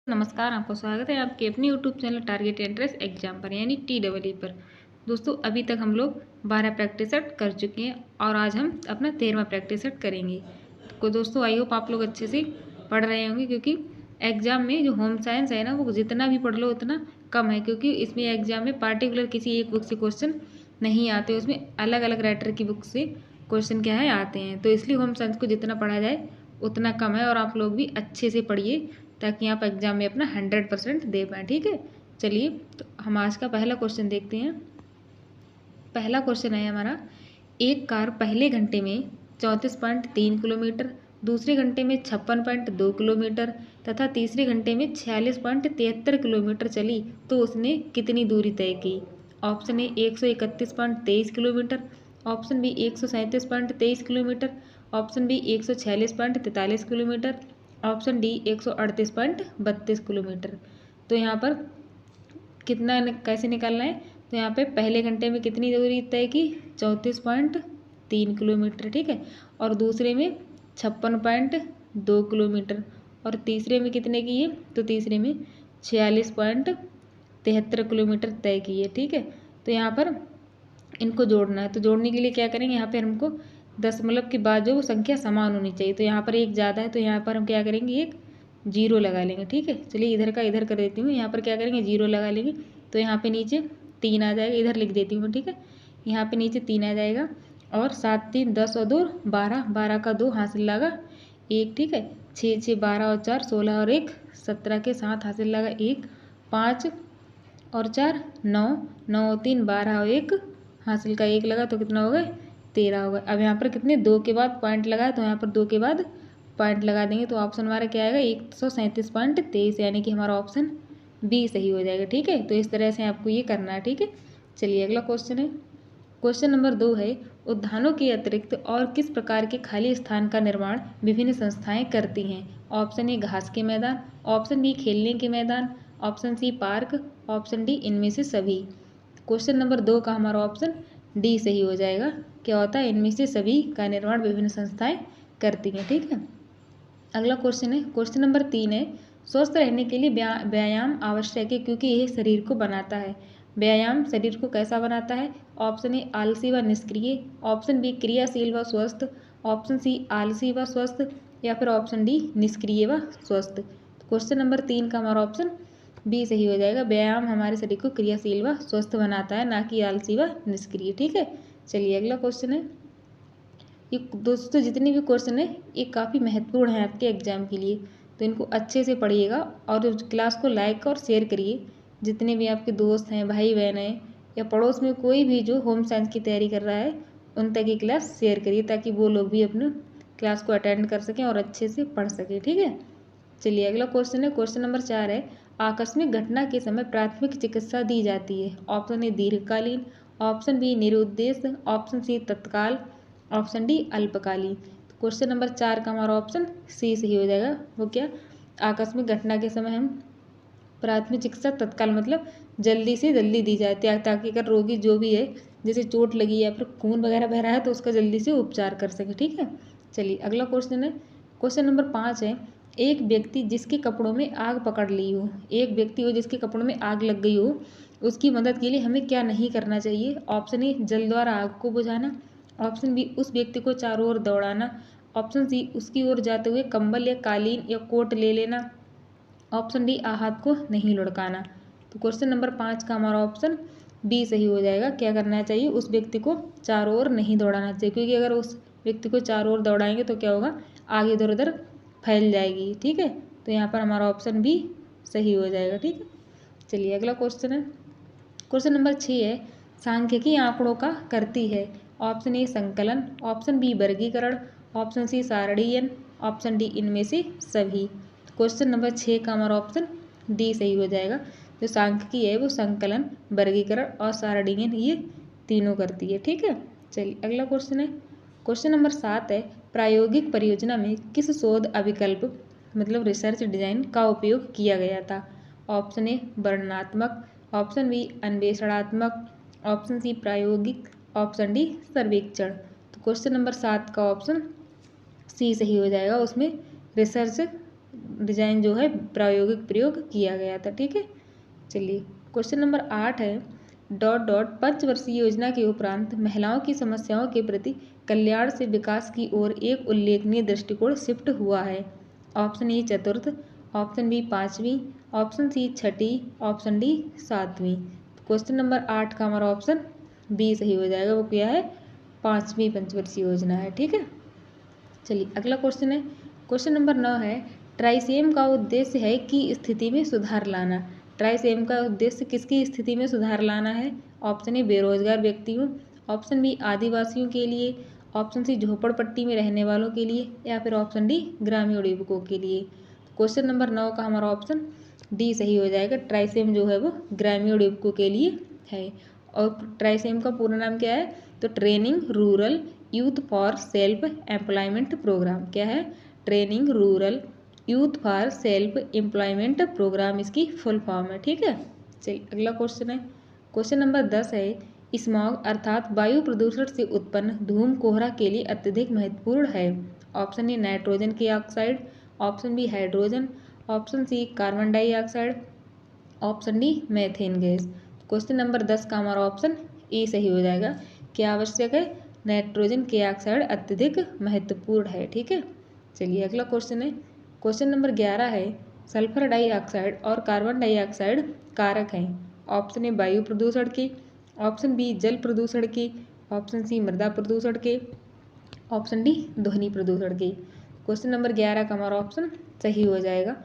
नमस्कार, आपको स्वागत है आपके अपने YouTube channel target entrance exam पर यानी TEE पर। दोस्तों अभी तक हम लोग 12 प्रैक्टिस सेट कर चुके हैं और आज हम अपना 13वां प्रैक्टिस सेट करेंगे। तो दोस्तों आई होप आप लोग अच्छे से पढ़ रहे होंगे, क्योंकि एग्जाम में जो होम साइंस है ना वो जितना भी पढ़ लो उतना कम है, क्योंकि इसमें एग्जाम में पार्टिकुलर किसी एक बुक से क्वेश्चन नहीं आते, उसमें अलग अलग राइटर की बुक से क्वेश्चन क्या है आते हैं। तो इसलिए होम साइंस को जितना पढ़ा जाए उतना कम है और आप लोग भी अच्छे से पढ़िए ताकि आप एग्जाम में अपना 100% दे पाएँ। ठीक है, चलिए तो हम आज का पहला क्वेश्चन देखते हैं। पहला क्वेश्चन है हमारा, एक कार पहले घंटे में 34.3 किलोमीटर, दूसरे घंटे में 56.2 किलोमीटर तथा तीसरे घंटे में 46.73 किलोमीटर चली तो उसने कितनी दूरी तय की। Option A 131.23 kilometre, option B 137.23 kilometre, option B 146.43 kilometre, option D 138.32 kilometre. तो यहाँ पर कितना कैसे निकालना है, तो यहाँ पे पहले घंटे में कितनी दूरी तय की 34.3 किलोमीटर, ठीक है, और दूसरे में 56.2 किलोमीटर और तीसरे में कितने की है, तो तीसरे में 46.73 किलोमीटर तय की है। ठीक है, तो यहाँ पर इनको जोड़ना है, तो जोड़ने के लिए क्या करेंगे, यहाँ पे हमको दशमलव के बाद जो वो संख्या समान होनी चाहिए। तो यहाँ पर एक ज़्यादा है तो यहाँ पर हम क्या करेंगे, एक जीरो लगा लेंगे। ठीक है, चलिए इधर का इधर कर देती हूँ, यहाँ पर क्या करेंगे जीरो लगा लेंगे। तो यहाँ पे नीचे 3 आ जाएगा, इधर लिख देती हूँ। ठीक है, यहाँ पे नीचे 3 आ जाएगा और 7 3 10 और 2 12, 12 का 2 हासिल लगा 1। ठीक है, 6 6 12 और 4 16 और 1 17 के 7 हासिल लगा 1, 5 और 4 9, 9 और 3 12 और 1 हासिल का 1 लगा तो कितना हो गया 13 हो गया। अब यहाँ पर कितने 2 के बाद पॉइंट लगा है तो यहाँ पर 2 के बाद पॉइंट लगा देंगे तो ऑप्शन हमारा क्या आएगा 137.23, यानी कि हमारा ऑप्शन बी सही हो जाएगा। ठीक है, तो इस तरह से आपको ये करना है। ठीक है, चलिए अगला क्वेश्चन है। क्वेश्चन नंबर 2 है, उद्यानों के अतिरिक्त और किस प्रकार के खाली स्थान का निर्माण विभिन्न संस्थाएं करती हैं। ऑप्शन ए घास के मैदान, ऑप्शन बी खेलने के मैदान, option C park, option D इनमें से सभी। क्वेश्चन नंबर 2 का हमारा ऑप्शन डी सही हो जाएगा। क्या होता है, इनमें से सभी का निर्माण विभिन्न संस्थाएं करती हैं। ठीक है, अगला क्वेश्चन है। क्वेश्चन नंबर 3 है, स्वस्थ रहने के लिए व्यायाम आवश्यक है क्योंकि यह शरीर को बनाता है। व्यायाम शरीर को कैसा बनाता है। ऑप्शन ए आलसी व निष्क्रिय, ऑप्शन बी क्रियाशील व स्वस्थ, ऑप्शन सी आलसी व स्वस्थ, या फिर ऑप्शन डी निष्क्रिय व स्वस्थ। क्वेश्चन नंबर 3 का हमारा ऑप्शन बी सही हो जाएगा। व्यायाम हमारे शरीर को क्रियाशील व स्वस्थ बनाता है, ना कि आलसी व निष्क्रिय। ठीक है, चलिए अगला क्वेश्चन है। ये दोस्तों जितने भी क्वेश्चन है ये काफ़ी महत्वपूर्ण है आपके एग्जाम के लिए, तो इनको अच्छे से पढ़िएगा और क्लास को लाइक और शेयर करिए। जितने भी आपके दोस्त हैं, भाई बहन हैं, या पड़ोस में कोई भी जो होम साइंस की तैयारी कर रहा है उन तक ये क्लास शेयर करिए ताकि वो लोग भी अपने क्लास को अटेंड कर सकें और अच्छे से पढ़ सकें। ठीक है, चलिए अगला क्वेश्चन है। क्वेश्चन नंबर 4 है, आकस्मिक घटना के समय प्राथमिक चिकित्सा दी जाती है। ऑप्शन ए दीर्घकालीन, ऑप्शन बी निरुद्देश्य, ऑप्शन सी तत्काल, ऑप्शन डी अल्पकालीन। क्वेश्चन नंबर 4 का हमारा ऑप्शन सी सही हो जाएगा। वो क्या, आकस्मिक घटना के समय हम प्राथमिक चिकित्सा तत्काल मतलब जल्दी से जल्दी दी जाती है ताकि अगर रोगी जो भी है जैसे चोट लगी या फिर खून वगैरह बह रहा है तो उसका जल्दी से उपचार कर सके। ठीक है, चलिए अगला क्वेश्चन है। क्वेश्चन नंबर 5 है, एक व्यक्ति जिसके कपड़ों में आग पकड़ ली हो, एक व्यक्ति हो जिसके कपड़ों में आग लग गई हो, उसकी मदद के लिए हमें क्या नहीं करना चाहिए। ऑप्शन ए जल द्वारा आग को बुझाना, ऑप्शन बी उस व्यक्ति को चारों ओर दौड़ाना, ऑप्शन सी उसकी ओर जाते हुए कंबल या कालीन या कोट ले लेना, ऑप्शन डी आहत को नहीं लुढ़काना। तो क्वेश्चन नंबर 5 का हमारा ऑप्शन बी सही हो जाएगा। क्या करना चाहिए, उस व्यक्ति को चारों ओर नहीं दौड़ाना चाहिए, क्योंकि अगर उस व्यक्ति को चारों ओर दौड़ाएंगे तो क्या होगा, आगे इधर उधर फैल जाएगी। ठीक है, तो यहाँ पर हमारा ऑप्शन बी सही हो जाएगा। ठीक है, चलिए अगला क्वेश्चन है। क्वेश्चन नंबर 6 है, सांख्यिकी आंकड़ों का करती है। ऑप्शन ए संकलन, ऑप्शन बी वर्गीकरण, ऑप्शन सी सारणीयन, ऑप्शन डी इनमें से सभी। क्वेश्चन नंबर 6 का हमारा ऑप्शन डी सही हो जाएगा। जो सांख्यिकी है वो संकलन, वर्गीकरण और सारणीयन ये तीनों करती है। ठीक है, चलिए अगला क्वेश्चन है। क्वेश्चन नंबर 7 है, प्रायोगिक परियोजना में किस शोध अभिकल्प मतलब रिसर्च डिजाइन का उपयोग किया गया था। ऑप्शन ए वर्णनात्मक, ऑप्शन बी अन्वेषणात्मक, ऑप्शन सी प्रायोगिक, ऑप्शन डी सर्वेक्षण। तो क्वेश्चन नंबर 7 का ऑप्शन सी सही हो जाएगा। उसमें रिसर्च डिजाइन जो है प्रायोगिक प्रयोग किया गया था। ठीक है, चलिए क्वेश्चन नंबर 8 है पंचवर्षीय योजना के उपरांत महिलाओं की समस्याओं के प्रति कल्याण से विकास की ओर एक उल्लेखनीय दृष्टिकोण शिफ्ट हुआ है। ऑप्शन ए चतुर्थ, ऑप्शन बी पांचवी, ऑप्शन सी छठी, ऑप्शन डी सातवीं। क्वेश्चन नंबर 8 का हमारा ऑप्शन बी सही हो जाएगा। वो क्या है? पांचवी पंचवर्षीय योजना है। ठीक है, चलिए अगला क्वेश्चन है, क्वेश्चन नंबर 9 है ट्राइसेम का उद्देश्य है कि स्थिति में सुधार लाना। ट्राइसेम का उद्देश्य किसकी स्थिति में सुधार लाना है? ऑप्शन ए बेरोजगार व्यक्तियों, ऑप्शन बी आदिवासियों के लिए, ऑप्शन सी झोपड़पट्टी में रहने वालों के लिए, या फिर ऑप्शन डी ग्रामीण युवकों के लिए। क्वेश्चन नंबर 9 का हमारा ऑप्शन डी सही हो जाएगा। ट्राइसेम जो है वो ग्रामीण युवकों के लिए है। और ट्राइसेम का पूरा नाम क्या है? तो training rural youth for self employment programme. क्या है? Training rural youth for self employment programme इसकी फुल फॉर्म है। ठीक है, चलिए अगला क्वेश्चन है, क्वेश्चन नंबर 10 है स्मॉग अर्थात वायु प्रदूषण से उत्पन्न धूम कोहरा के लिए अत्यधिक महत्वपूर्ण है। ऑप्शन ए नाइट्रोजन के oxide, option B hydrogen, option C carbon dioxide, option D methane gas. Question number 10 का हमारा ऑप्शन ए सही हो जाएगा। क्या आवश्यक है? नाइट्रोजन के ऑक्साइड अत्यधिक महत्वपूर्ण है। ठीक है, चलिए अगला क्वेश्चन है, क्वेश्चन नंबर 11 है सल्फर डाइऑक्साइड और कार्बन डाइऑक्साइड कारक हैं। ऑप्शन ए वायु प्रदूषण के, ऑप्शन बी जल प्रदूषण के, ऑप्शन सी मृदा प्रदूषण के, ऑप्शन डी ध्वनि प्रदूषण के। क्वेश्चन नंबर 11 का हमारा ऑप्शन सही हो जाएगा,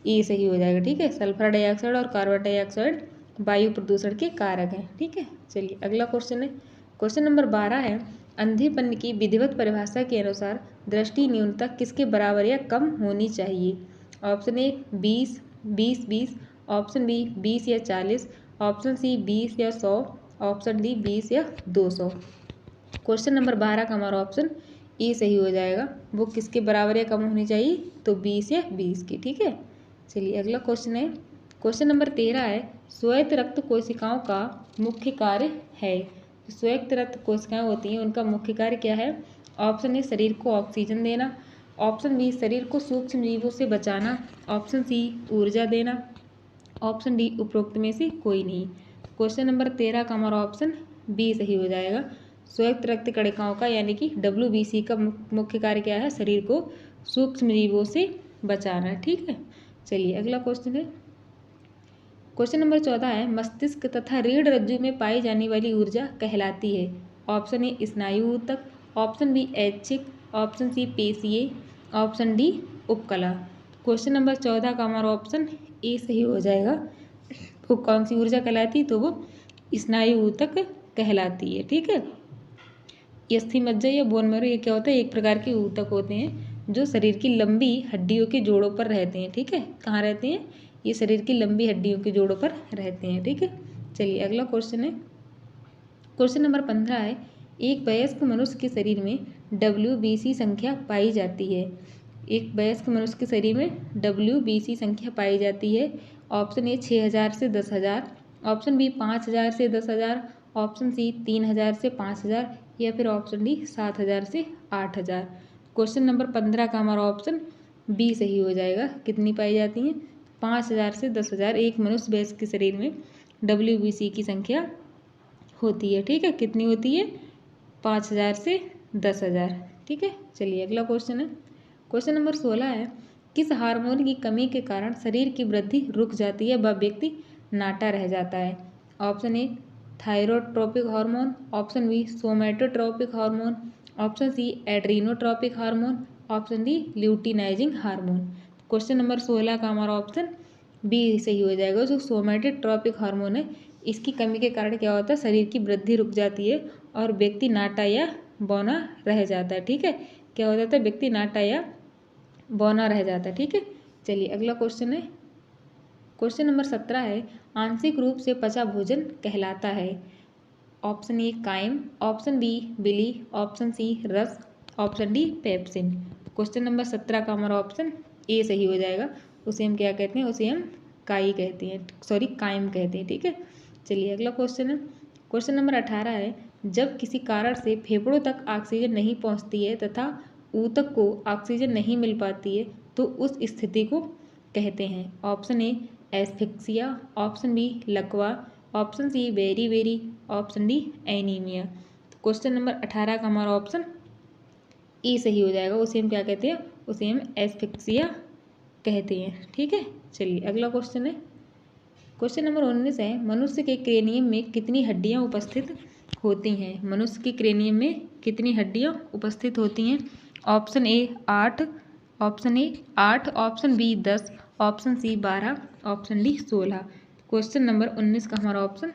ए सही हो जाएगा। ठीक है, सल्फर डाइऑक्साइड और कार्बन डाइऑक्साइड वायु प्रदूषण के कारक हैं। ठीक है, चलिए अगला क्वेश्चन है, क्वेश्चन नंबर 12 है अंधेपन की विधिवत परिभाषा के अनुसार दृष्टि न्यूनता किसके बराबर या कम होनी चाहिए? ऑप्शन ए 20, 20, ऑप्शन बी 20 या 40, ऑप्शन सी 20 या 100, ऑप्शन डी 20 या 200। क्वेश्चन नंबर 12 का हमारा ऑप्शन ए सही हो जाएगा। वो किसके बराबर या कम होनी चाहिए? तो 20 या 20 की। ठीक है, चलिए अगला क्वेश्चन है, क्वेश्चन नंबर 13 है श्वेत रक्त कोशिकाओं का मुख्य कार्य है। श्वेत रक्त कोशिकाएं होती हैं उनका मुख्य कार्य क्या है? ऑप्शन ए शरीर को ऑक्सीजन देना, ऑप्शन बी शरीर को सूक्ष्म जीवों से बचाना, ऑप्शन सी ऊर्जा देना, ऑप्शन डी उपरोक्त में से कोई नहीं। क्वेश्चन नंबर 13 का हमारा ऑप्शन बी सही हो जाएगा। श्वेत रक्त कणिकाओं का यानी कि WBC का मुख्य कार्य क्या है? शरीर को सूक्ष्म जीवों से बचाना। ठीक है, चलिए अगला क्वेश्चन है, क्वेश्चन नंबर 14 है मस्तिष्क तथा रीढ़ रज्जु में पाई जाने वाली ऊर्जा कहलाती है। ऑप्शन ए स्नायु ऊतक, ऑप्शन बी ऐच्छिक, ऑप्शन सी पेशीय, ऑप्शन डी उपकला। क्वेश्चन नंबर 14 का हमारा ऑप्शन ए सही हो जाएगा। वो कौन सी ऊर्जा कहलाती? तो वो स्नायु ऊतक कहलाती है। ठीक है, अस्थि मज्जा या बोन मैरो ये क्या होता है? एक प्रकार के ऊतक होते हैं जो शरीर की लंबी हड्डियों के जोड़ों पर रहते हैं। ठीक है, कहाँ रहते हैं? ये शरीर की लंबी हड्डियों के जोड़ों पर रहते हैं। ठीक है, चलिए अगला क्वेश्चन है, क्वेश्चन नंबर 15 है एक वयस्क मनुष्य के शरीर में WBC संख्या पाई जाती है। एक वयस्क मनुष्य के शरीर में WBC संख्या पाई जाती है। ऑप्शन ए 6000 से 10000, ऑप्शन बी 5000 से 10000, ऑप्शन सी 3000 से 5000, या फिर ऑप्शन डी 7000 से 8000। क्वेश्चन नंबर 15 का हमारा ऑप्शन बी सही हो जाएगा। कितनी पाई जाती हैं? 5000 से 10000 एक मनुष्य वयस्क के शरीर में WBC की संख्या होती है। ठीक है, कितनी होती है? 5000 से 10000। ठीक है, चलिए अगला क्वेश्चन है, क्वेश्चन नंबर 16 है किस हार्मोन की कमी के कारण शरीर की वृद्धि रुक जाती है व व्यक्ति नाटा रह जाता है? Option A thyrotropic hormone, option B somatotropic hormone, option C adrenotropic hormone, option D luteinizing hormone. Question number 16 का हमारा ऑप्शन बी सही हो जाएगा। जो सोमेटोट्रोपिक हार्मोन है इसकी कमी के कारण क्या होता है? शरीर की वृद्धि रुक जाती है और व्यक्ति नाटा या बौना रह जाता है। ठीक है, क्या हो जाता है? व्यक्ति नाटा या बौना रह जाता है। ठीक है, चलिए अगला क्वेश्चन है, क्वेश्चन नंबर 17 है आंशिक रूप से पचा भोजन कहलाता है। Option A chyme, option B bile, option C रस, option D pepsin. Question number 17 का हमारा ऑप्शन ए सही हो जाएगा। उसे हम क्या कहते हैं? उसे हम काई कहते हैं, सॉरी काइम कहते हैं। ठीक है, चलिए अगला क्वेश्चन है, क्वेश्चन नंबर 18 है जब किसी कारण से फेफड़ों तक ऑक्सीजन नहीं पहुंचती है तथा ऊतक को ऑक्सीजन नहीं मिल पाती है तो उस स्थिति को कहते हैं। Option A asphyxia, option B लकवा, option C beriberi, option D anaemia. तो क्वेश्चन नंबर 18 का हमारा ऑप्शन ई सही हो जाएगा। उसे हम क्या कहते हैं? उसे हम एस्फिक्सिया कहते हैं। ठीक है, चलिए अगला क्वेश्चन है। क्वेश्चन नंबर 19 है, मनुष्य के क्रेनियम में कितनी हड्डियां उपस्थित होती हैं? मनुष्य के क्रेनियम में कितनी हड्डियां उपस्थित होती हैं? Option A 8, option A 8, option B 10, option C 12, option D 16। Question number 19 का हमारा ऑप्शन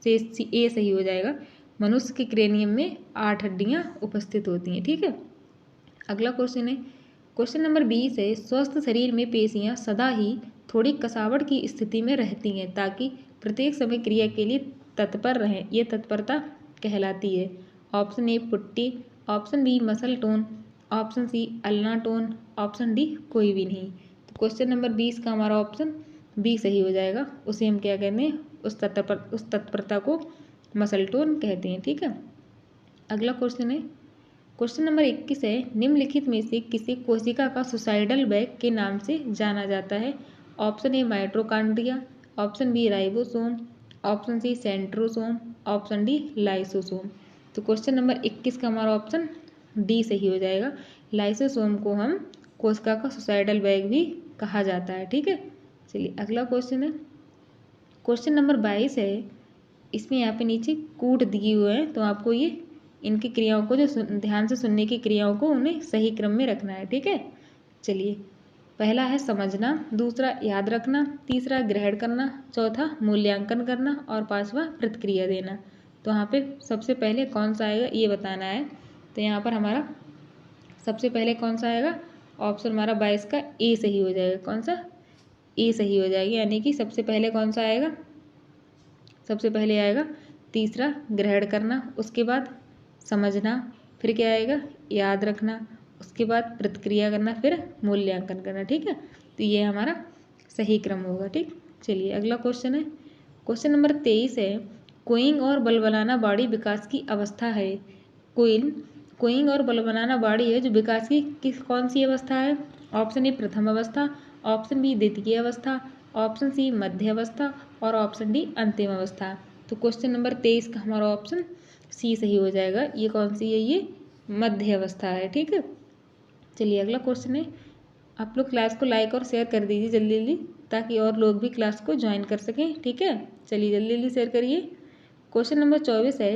ए सही हो जाएगा। मनुष्य के क्रेनियम में 8 हड्डियां उपस्थित होती हैं। ठीक है, अगला क्वेश्चन है। क्वेश्चन नंबर 20 है, स्वस्थ शरीर में पेशियां सदा ही थोड़ी कसावट की स्थिति में रहती हैं ताकि प्रत्येक समय क्रिया के लिए तत्पर रहें। ये तत्परता कहलाती है। Option A putty, option B muscle tone, option C ulna tone, option D कोई भी नहीं। तो क्वेश्चन नंबर 20 का हमारा ऑप्शन बी सही हो जाएगा। उसे हम क्या कहते हैं? उस तत्परता को मसल टोन कहते हैं। ठीक है, अगला क्वेश्चन है। क्वेश्चन नंबर 21 है, निम्नलिखित में से किसी कोशिका का सुसाइडल बैग के नाम से जाना जाता है? Option A mitochondria, option B ribosome, option C centrosome, option D lysosome. तो क्वेश्चन नंबर 21 का हमारा ऑप्शन डी सही हो जाएगा। लाइसोसोम को हम कोशिका का सुसाइडल बैग भी कहा जाता है। ठीक है, चलिए अगला क्वेश्चन है। क्वेश्चन नंबर 22 है, इसमें यहाँ पे नीचे कूट दिए हुए हैं, तो आपको ये इनकी क्रियाओं को जो ध्यान से सुनने की क्रियाओं को उन्हें सही क्रम में रखना है। ठीक है, चलिए पहला है समझना, दूसरा याद रखना, तीसरा ग्रहण करना, चौथा मूल्यांकन करना और पांचवा प्रतिक्रिया देना। तो यहाँ पे सबसे पहले कौन सा आएगा ये बताना है। तो यहाँ पर हमारा सबसे पहले कौन सा आएगा? ऑप्शन हमारा 22 का ए सही हो जाएगा। कौन सा? ए सही हो जाएगी, यानी कि सबसे पहले कौन सा आएगा? सबसे पहले आएगा तीसरा ग्रहण करना, उसके बाद समझना, फिर क्या आएगा? याद रखना, उसके बाद प्रतिक्रिया करना, फिर मूल्यांकन करना। ठीक है, तो ये हमारा सही क्रम होगा। ठीक, चलिए अगला क्वेश्चन है। क्वेश्चन नंबर 23 है, कोइंग और बलबनाना बाड़ी विकास की अवस्था है। कोइंग और बलबनाना बाड़ी है जो विकास की कौन सी अवस्था है? ऑप्शन ए प्रथम अवस्था, ऑप्शन बी द्वितीय अवस्था, ऑप्शन सी मध्य अवस्था और ऑप्शन डी अंतिम अवस्था। तो क्वेश्चन नंबर 23 का हमारा ऑप्शन सी सही हो जाएगा। ये कौन सी है? ये मध्य अवस्था है। ठीक है, चलिए अगला क्वेश्चन है। आप लोग क्लास को लाइक और शेयर कर दीजिए जल्दी जल्दी, ताकि और लोग भी क्लास को ज्वाइन कर सकें। ठीक है, चलिए जल्दी जल्दी शेयर करिए। क्वेश्चन नंबर 24 है,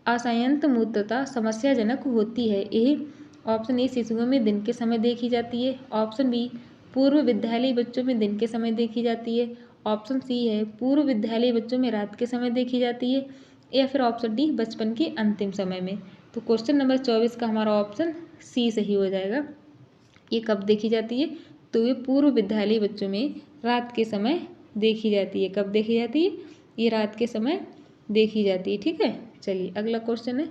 असंयत मूत्रता समस्याजनक होती है। यह ऑप्शन ए शिशुओं में दिन के समय देखी जाती है, ऑप्शन बी पूर्व विद्यालयी बच्चों में दिन के समय देखी जाती है, ऑप्शन सी है पूर्व विद्यालयी बच्चों में रात के समय देखी जाती है, या फिर ऑप्शन डी बचपन के अंतिम समय में। तो क्वेश्चन नंबर 24 का हमारा ऑप्शन सी सही हो जाएगा। ये कब देखी जाती है? तो ये पूर्व विद्यालयी बच्चों में रात के समय देखी जाती है। कब देखी जाती है? ये रात के समय देखी जाती है। ठीक है, चलिए अगला क्वेश्चन है।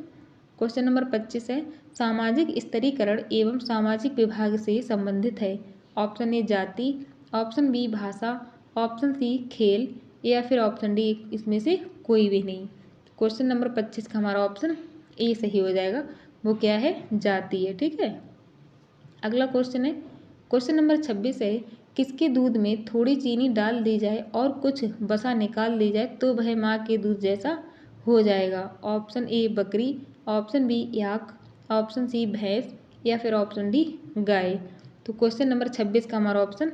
क्वेश्चन नंबर 25 है, सामाजिक स्तरीकरण एवं सामाजिक विभाग से संबंधित है। ऑप्शन ए जाति, ऑप्शन बी भाषा, ऑप्शन सी खेल, या फिर ऑप्शन डी इसमें से कोई भी नहीं। क्वेश्चन नंबर 25 का हमारा ऑप्शन ए सही हो जाएगा। वो क्या है? जाति है। ठीक है, अगला क्वेश्चन है। क्वेश्चन नंबर 26 है, किसके दूध में थोड़ी चीनी डाल दी जाए और कुछ वसा निकाल दी जाए तो वह माँ के दूध जैसा हो जाएगा? ऑप्शन ए बकरी, ऑप्शन बी याक, ऑप्शन सी भैंस, या फिर ऑप्शन डी गाय। तो क्वेश्चन नंबर 26 का हमारा ऑप्शन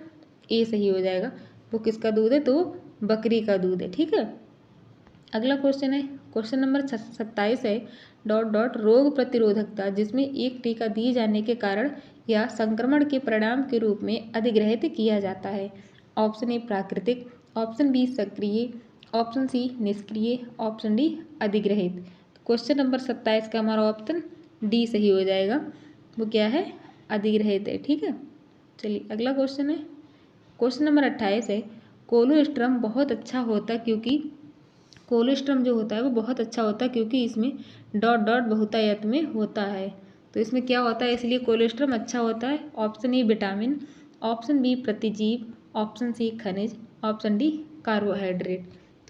ए सही हो जाएगा। वो किसका दूध है? तो बकरी का दूध है। ठीक है, अगला क्वेश्चन है। क्वेश्चन नंबर 27 है, रोग प्रतिरोधकता जिसमें एक टीका दिए जाने के कारण या संक्रमण के परिणाम के रूप में अधिग्रहित किया जाता है। ऑप्शन ए प्राकृतिक, ऑप्शन बी सक्रिय, ऑप्शन सी निष्क्रिय, ऑप्शन डी अधिग्रहित। क्वेश्चन नंबर 27 का हमारा ऑप्शन डी सही हो जाएगा। वो क्या है? अधिग्रहित है। ठीक है, चलिए अगला क्वेश्चन है। क्वेश्चन नंबर 28 है, कोलोस्ट्रम बहुत अच्छा होता क्योंकि कोलोस्ट्रम जो होता है वो बहुत अच्छा होता है क्योंकि इसमें बहुतायत में होता है। तो इसमें क्या होता है इसलिए कोलोस्ट्रम अच्छा होता है? Option A vitamin, option B प्रतिजीव, ऑप्शन सी खनिज, option D carbohydrate.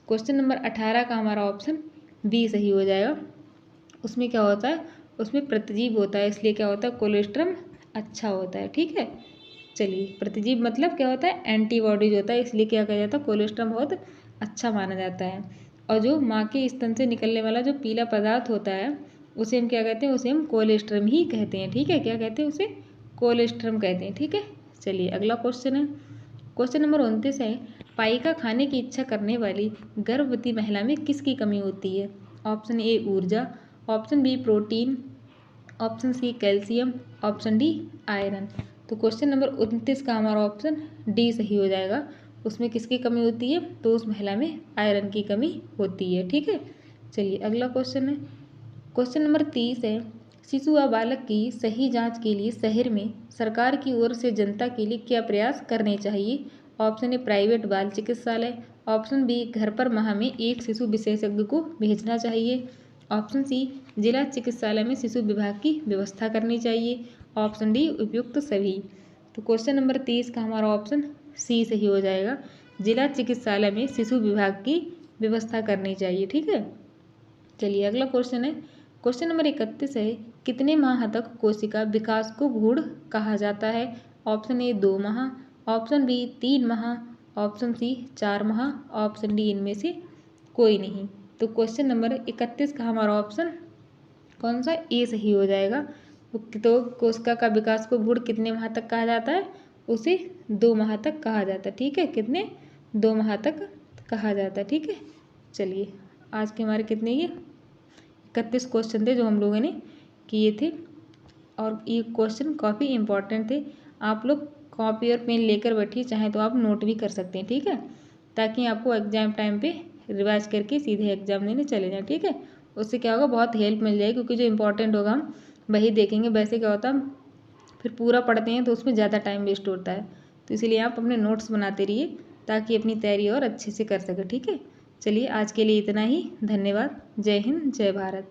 Question number 18 का हमारा ऑप्शन बी सही हो जाएगा। उसमें क्या होता है? उसमें प्रतिजीव होता है, इसलिए क्या होता है? कोलोस्ट्रम अच्छा होता है। ठीक है, चलिए, प्रतिजीव मतलब क्या होता है, एंटीबॉडीज होता है, इसलिए क्या कहा जाता है, कोलेस्ट्रम बहुत अच्छा माना जाता है। और जो माँ के स्तन से निकलने वाला जो पीला पदार्थ होता है उसे हम क्या कहते हैं, उसे हम कोलेस्ट्रम ही कहते हैं। ठीक है, क्या कहते हैं उसे, कोलेस्ट्रम कहते हैं। ठीक है, चलिए अगला क्वेश्चन है, क्वेश्चन नंबर 29 है, पाइका खाने की इच्छा करने वाली गर्भवती महिला में किसकी कमी होती है? ऑप्शन ए ऊर्जा, option B protein, option C calcium, option D iron. तो क्वेश्चन नंबर 29 का हमारा ऑप्शन डी सही हो जाएगा। उसमें किसकी कमी होती है, तो उस महिला में आयरन की कमी होती है। ठीक है, चलिए अगला क्वेश्चन है, क्वेश्चन नंबर 30 है, शिशु व बालक की सही जांच के लिए शहर में सरकार की ओर से जनता के लिए क्या प्रयास करने चाहिए? ऑप्शन ए प्राइवेट बाल चिकित्सालय, ऑप्शन बी घर पर माह में एक शिशु विशेषज्ञ को भेजना चाहिए, ऑप्शन सी जिला चिकित्सालय में शिशु विभाग की व्यवस्था करनी चाहिए, ऑप्शन डी उपयुक्त सभी। तो क्वेश्चन नंबर 30 का हमारा ऑप्शन सी सही हो जाएगा, जिला चिकित्सालय में शिशु विभाग की व्यवस्था करनी चाहिए। ठीक है, चलिए अगला क्वेश्चन है, क्वेश्चन नंबर 31 है, कितने माह तक कोशिका विकास को भ्रूण कहा जाता है? ऑप्शन ए 2 माह, ऑप्शन बी 3 माह, ऑप्शन सी 4 माह, ऑप्शन डी इनमें से कोई नहीं। तो क्वेश्चन नंबर 31 का हमारा ऑप्शन कौन सा, ए सही हो जाएगा। तो कोशिका का विकास को भ्रूण कितने माह तक कहा जाता है? उसे 2 माह तक कहा जाता है। ठीक है, कितने, 2 माह तक कहा जाता है। ठीक है, चलिए आज के हमारे कितने, ये 31 क्वेश्चन थे जो हम लोगों ने किए थे, और ये क्वेश्चन काफ़ी इंपॉर्टेंट थे। आप लोग कॉपी और पेन लेकर बैठिए, चाहे तो आप नोट भी कर सकते हैं। ठीक है, ताकि आपको एग्जाम टाइम पे रिवाइज करके सीधे एग्जाम देने चले जाएं। ठीक है, उससे क्या होगा, बहुत हेल्प मिल जाएगी, क्योंकि जो इंपॉर्टेंट होगा हम वही देखेंगे। वैसे क्या होता है, हम फिर पूरा पढ़ते हैं तो उसमें ज़्यादा टाइम वेस्ट होता है। तो इसीलिए आप अपने नोट्स बनाते रहिए ताकि अपनी तैयारी और अच्छे से कर सकें। ठीक है, चलिए आज के लिए इतना ही, धन्यवाद, जय हिंद, जय भारत।